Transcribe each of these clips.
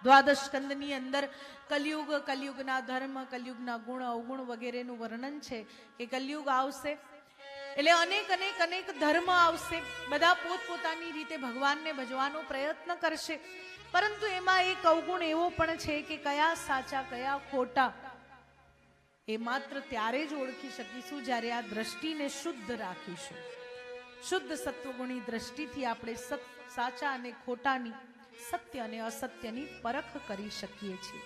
દ્વાદશ સ્કંદની અંદર કલયુગ, કલયુગના ધર્મ, કલયુગના ગુણ અવગુણ વગેરેનું વર્ણન છે કે કલયુગ આવશે એટલે અનેક અનેક અનેક ધર્મ આવશે, બધા પોતપોતાની રીતે ભગવાનને ભજવાનો પ્રયત્ન કરશે, પરંતુ એમાં એક અવગુણ એવો પણ છે કે કયા સાચા કયા ખોટા એ માત્ર ત્યારે જ ઓળખી શકીશું જ્યારે આ દ્રષ્ટિને શુદ્ધ રાખીશું. શુદ્ધ સત્વગુણી દ્રષ્ટિથી આપણે સાચા અને ખોટાની, સત્ય અને અસત્યની પરખ કરી શકીએ છીએ.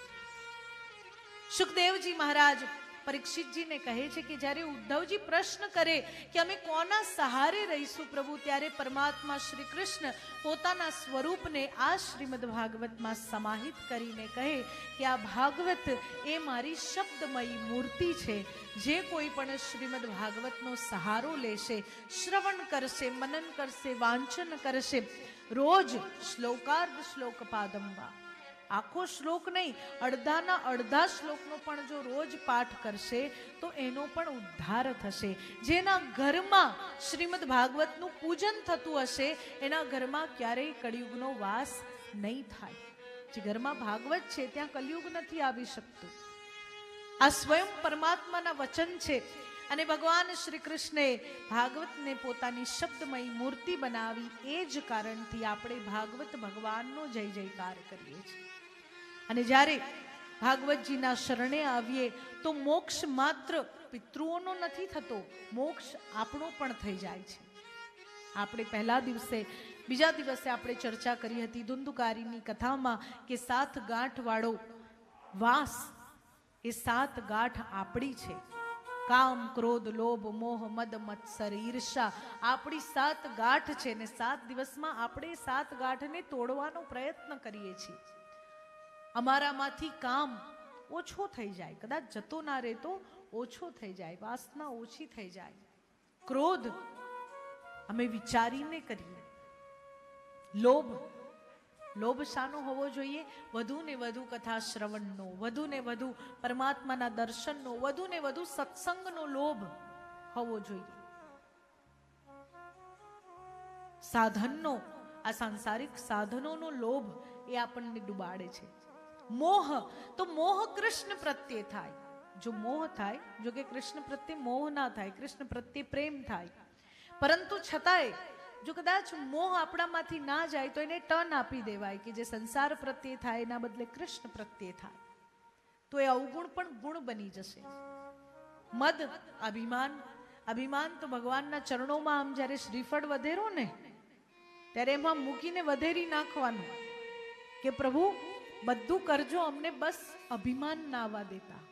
સુખદેવજી મહારાજ પરીક્ષિતજીને કહે છે કે જ્યારે ઉદ્ધવજી પ્રશ્ન કરે કે અમે કોના સહારે રહીશું પ્રભુ, ત્યારે પરમાત્મા શ્રી કૃષ્ણ પોતાના સ્વરૂપને આ શ્રીમદ ભાગવતમાં સમાહિત કરીને કહે કે આ ભાગવત એ મારી શબ્દમયી મૂર્તિ છે. જે કોઈ પણ શ્રીમદ ભાગવતનો સહારો લેશે, શ્રવણ કરશે, મનન કરશે, વાંચન કરશે, રોજ શ્લોકાર્ધ શ્લોક પાદંબા, આખો શ્લોક નહીં, અડધાના અડધા શ્લોકનો પણ જો રોજ પાઠ કરશે તો એનો પણ ઉદ્ધાર થશે. જેના ઘરમાં શ્રીમદ ભાગવતનું પૂજન થતું હશે એના ઘરમાં ક્યારેય કળિયુગનો વાસ નહીં થાય. જે ઘરમાં ભાગવત છે ત્યાં કલયુગ નથી આવી શકતું. આ સ્વયં પરમાત્માના વચન છે અને ભગવાન શ્રી કૃષ્ણે ભાગવતને પોતાની શબ્દમયી મૂર્તિ બનાવી. એ જ કારણથી આપણે ભાગવત ભગવાનનો જય જયકાર કરીએ છીએ. અને જ્યારે ભાગવતજીના શરણે આવીએ તો મોક્ષ માત્ર પિતૃઓનો નથી થતો, મોક્ષ આપણો પણ થઈ જાય છે. આપણે પહેલા દિવસે, બીજા દિવસે આપણે ચર્ચા કરી હતી ધુંધુકારીની કથામાં કે 7 ગાંઠ વાળો વાસ, એ 7 ગાંઠ આપણી છે. કામ, ક્રોધ, લોભ, મોહ, મદ, મત્સર, ઈર્ષા આપણી 7 ગાંઠ છે ને 7 દિવસમાં આપણે 7 ગાંઠને તોડવાનો પ્રયત્ન કરીએ છીએ. અમારામાંથી કામ ઓછો થઈ જાય, કદાચ જતો ના રહે તો ઓછો થઈ જાય, વાસના ઓછી થઈ જાય. ક્રોધ અમે વિચારીને કરીએ. લોભ શાનો હોવો જોઈએ? વધુ ને વધુ કથા શ્રવણનો, વધુ ને વધુ પરમાત્માના દર્શનનો, વધુ ને વધુ સત્સંગનો લોભ હોવો જોઈએ. સાધનનો, આ સાંસારિક સાધનોનો લોભ એ આપણને ડુબાડે છે. મોહ, તો મોહ કૃષ્ણ પ્રત્યે થાય. જો મોહ થાય, જો કે કૃષ્ણ પ્રત્યે મોહ ના થાય, કૃષ્ણ પ્રત્યે પ્રેમ થાય, પરંતુ છતાંય જો કદાચ મોહ આપણામાંથી ના જાય તો એને ટર્ન આપી દેવાય કે જે સંસાર પ્રત્યે થાય એના બદલે કૃષ્ણ પ્રત્યે થાય, તો એ અવગુણ પણ ગુણ બની જશે. મદ, અભિમાન તો ભગવાનના ચરણોમાં આમ જ્યારે શ્રીફળ વધેરો ને ત્યારે એમાં મૂકીને વધેરી નાખવાનું કે પ્રભુ બધું કરજો, અમને બસ અભિમાન ના આવવા દેતા.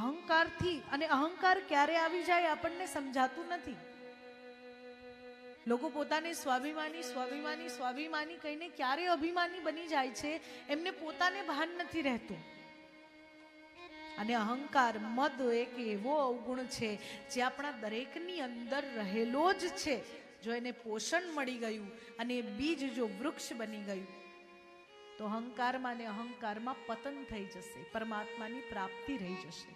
અહંકારથી, અને અહંકાર ક્યારે આવી જાય આપણને સમજાતું નથી. લોકો પોતાને સ્વાભિમાની કહીને ક્યારે અભિમાની બની જાય છે એમને પોતાને ભાન નથી રહેતું. અને અહંકાર, મદ એક એવો અવગુણ છે જે આપણા દરેકની અંદર રહેલો જ છે. જો એને પોષણ મળી ગયું અને એ બીજ જો વૃક્ષ બની ગયું તો અહંકારમાં ને અહંકારમાં પતન થઈ જશે, પરમાત્માની પ્રાપ્તિ રહી જશે.